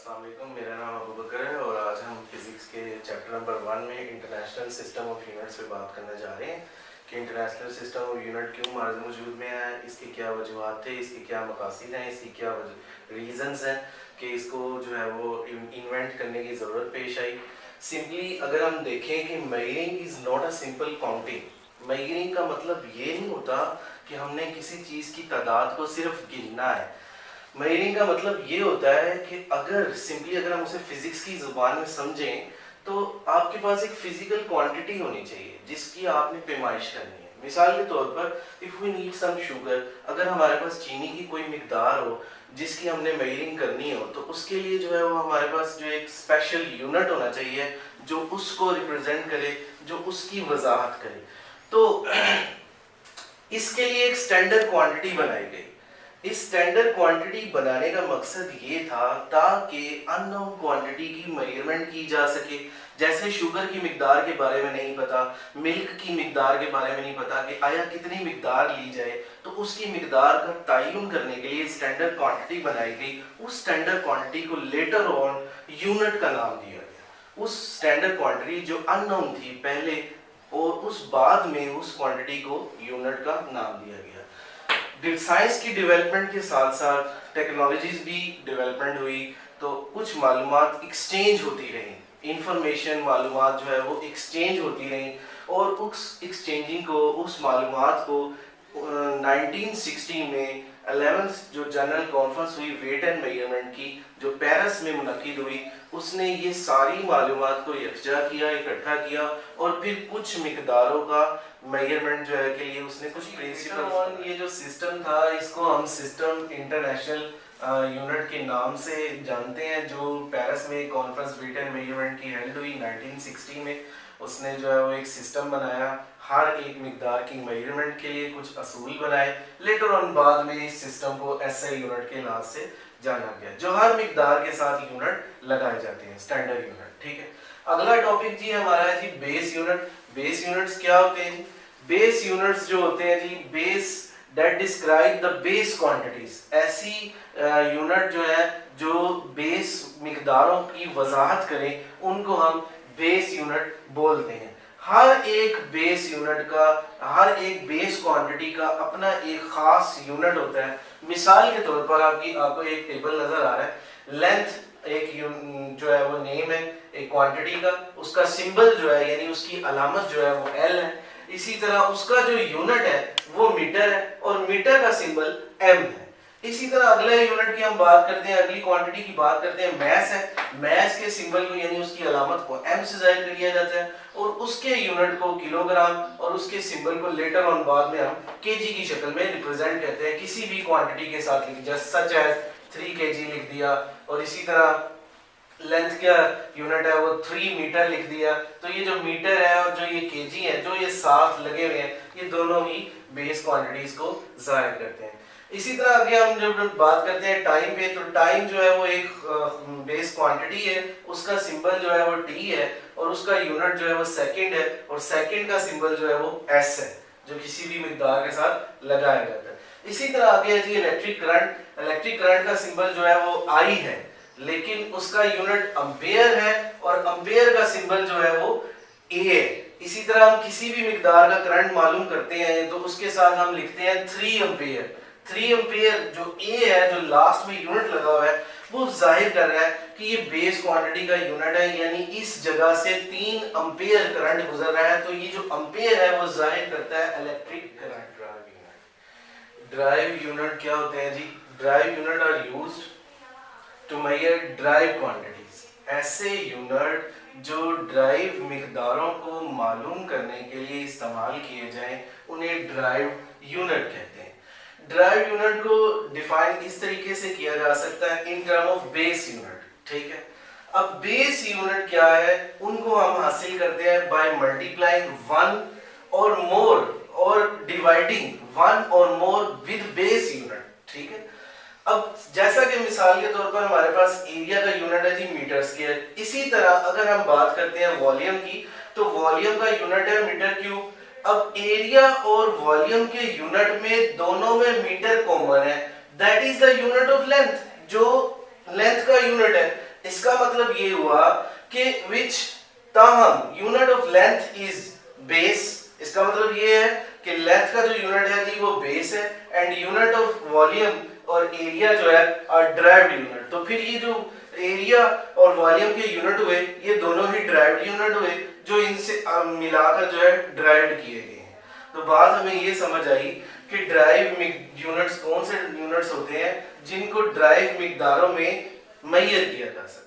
अस्सलाम वालेकुम, मेरा नाम अबू बकर है और आज हम फिज़िक्स के चैप्टर नंबर 1 में इंटरनेशनल सिस्टम ऑफ यूनिट्स पे बात करने जा रहे हैं कि इंटरनेशनल सिस्टम ऑफ यूनिट क्यों मार्ज वजूद में है, इसके क्या वजूहत थे, इसके क्या मकासद हैं, इसकी क्या रीज़न्स हैं कि इसको जो है वो इन्वेंट करने की ज़रूरत पेश आई। सिंपली अगर हम देखें कि measuring is not a simple counting. Measuring का मतलब ये नहीं होता कि हमने किसी चीज़ की तादाद को सिर्फ गिनना है। मेजरिंग का मतलब ये होता है कि अगर हम उसे फिजिक्स की जुबान में समझें तो आपके पास एक फिजिकल क्वांटिटी होनी चाहिए जिसकी आपने पैमाइश करनी है। मिसाल के तौर पर if we need some sugar, अगर हमारे पास चीनी की कोई मिकदार हो जिसकी हमने मेजरिंग करनी हो तो उसके लिए जो है वो हमारे पास जो एक स्पेशल यूनिट होना चाहिए जो उसको रिप्रेजेंट करे, जो उसकी वजाहत करे। तो इसके लिए एक स्टैंडर्ड क्वांटिटी बनाई गई। इस स्टैंडर्ड क्वांटिटी बनाने का मकसद ये था ताकि अननोन क्वांटिटी की मेजरमेंट की जा सके। जैसे शुगर की मिकदार के बारे में नहीं पता, मिल्क की मिकदार के बारे में नहीं पता कि आया कितनी मिकदार ली जाए, तो उसकी मिकदार का तयन करने के लिए स्टैंडर्ड क्वांटिटी बनाई गई। उस स्टैंडर्ड क्वांटिटी को लेटर ऑन यूनिट का नाम दिया गया। उस स्टैंडर्ड क्वांटिटी जो अननोन थी पहले और उस बाद में उस क्वांटिटी को यूनिट का नाम दिया गया। साइंस की डेवलपमेंट के साथ साथ टेक्नोलॉजीज भी डेवलपमेंट हुई तो कुछ मालूमात एक्सचेंज होती रही, इंफॉर्मेशन मालूमात जो है वो एक्सचेंज होती रही और उस एक्सचेंजिंग को, उस मालूमात को 1960 में 11th जो जनरल कॉन्फ्रेंस हुई वेट एंड मेजरमेंट की, जो पेरिस में मुनक्किद हुई, उसने ये सारी मालूमात को यकजा किया, इकट्ठा किया और फिर कुछ मिकदारों का मेजरमेंट जो है के लिए उसने कुछ प्रिंसिपल। ये जो सिस्टम था इसको हम सिस्टम इंटरनेशनल यूनिट के नाम से जानते हैं, जो पेरिस में कॉन्फ्रेंस वेट एंड मेजरमेंट की हेल्ड हुई 1960 में। उसने जो है वो एक सिस्टम बनाया, हर एक मिकदार की मेजरमेंट के लिए कुछ असूल बनाए। लेटर ऑन बाद में इस सिस्टम को एसआई यूनिट के नाम से जाना गया, जो हर मिकदार के साथ यूनिट लगाए जाते हैं, स्टैंडर्ड यूनिट। ठीक है, अगला टॉपिक जी हमारा है जी बेस यूनिट। बेस यूनिट्स क्या होते हैं जी? बेस यूनिट्स जो होते हैं जी, base that describe the base quantities. ऐसी यूनिट जो है जो बेस मिकदारों की वजाहत करें उनको हम बेस यूनिट बोलते हैं। हर एक बेस यूनिट का, हर एक बेस क्वांटिटी का अपना एक खास यूनिट होता है। मिसाल के तौर पर आपको एक टेबल नजर आ रहा है। लेंथ एक जो है वो नेम है एक क्वांटिटी का, उसका सिंबल जो है यानी उसकी अलामत जो है वो एल है। इसी तरह उसका जो यूनिट है वो मीटर है और मीटर का सिंबल एम है। इसी तरह अगले यूनिट की हम बात करते हैं, अगली क्वांटिटी की बात करते हैं, मैस है। मैस के सिंबल को यानी उसकी अलामत को एम से जाहिर किया जाता है और उसके यूनिट को किलोग्राम और उसके सिंबल को लेटर ऑन बाद में हम केजी की शक्ल में रिप्रेजेंट करते हैं। किसी भी क्वांटिटी के साथ लिख दिया, सच एज 3 kg लिख दिया और इसी तरह लेंथ का यूनिट है वो 3 मीटर लिख दिया। तो ये जो मीटर है और जो ये केजी है, जो ये साथ लगे हुए हैं, ये दोनों ही बेस क्वांटिटीज को जाहिर करते हैं। इसी तरह आगे हम जब बात करते हैं टाइम पे, तो टाइम जो है वो एक बेस क्वांटिटी है, उसका सिंबल जो है वो टी है और उसका यूनिट जो है वो सेकंड है और सेकंड का सिंबल जो है वो एस है, जो किसी भी मिकदार के साथ लगाया जाता है। इसी तरह आगे है जी इलेक्ट्रिक करंट। इलेक्ट्रिक करंट का सिंबल जो है वो आई है लेकिन उसका यूनिट एम्पेयर है और एम्पेयर का सिंबल जो है वो ए है। इसी तरह हम किसी भी मिकदार का करंट मालूम करते हैं तो उसके साथ हम लिखते हैं 3 एम्पेयर। 3 एम्पेयर जो ए है, जो लास्ट में यूनिट लगा हुआ है, वो जाहिर कर रहा है कि ये बेस क्वांटिटी का यूनिट है, यानी इस जगह से 3 एम्पेयर करंट गुजर रहा है। तो ये जो एम्पेयर है वो जाहिर करता है इलेक्ट्रिक करंट। ड्राइव यूनिट क्या होते हैं जी? Drive unit are used to measure drive quantities. ऐसे यूनिट जो ड्राइव मिकदारों को मालूम करने के लिए इस्तेमाल किए जाएं उन्हें ड्राइव यूनिट कहते हैं। ड्राइव यूनिट को डिफाइन इस तरीके से किया जा सकता है in term of base unit. ठीक है, अब बेस यूनिट क्या है, उनको हम हासिल करते हैं बाय मल्टीप्लाइंग 1 और मोर और डिवाइडिंग 1 और मोर विद बेस यूनिट। ठीक है, अब जैसा कि मिसाल के तौर पर हमारे पास एरिया का यूनिट है जी मीटर स्क्वायर। इसी तरह अगर हम बात करते हैं वॉल्यूम की, तो वॉल्यूम का यूनिट है मीटर क्यूब। अब एरिया और वॉल्यूम के यूनिट में दोनों में मीटर कॉमन है, that is the unit of length, जो लेंथ का यूनिट है। इसका मतलब ये हुआ कि विच ताहम unit of length is base. इसका मतलब ये है कि लेंथ का जो यूनिट है जी वो बेस है, एंड यूनिट ऑफ वॉल्यूम और एरिया जो है आर ड्राइव्ड यूनिट। तो फिर ये जो एरिया और वॉल्यूम के यूनिट हुए ये दोनों ही ड्राइव्ड यूनिट हुए जो इनसे मिलाकर जो है ड्राइव्ड किए गए हैं। तो बात हमें ये समझ आई कि ड्राइव यूनिट्स कौन से यूनिट्स होते हैं जिनको ड्राइव मिकदारों में मुहैया किया जा सकता है।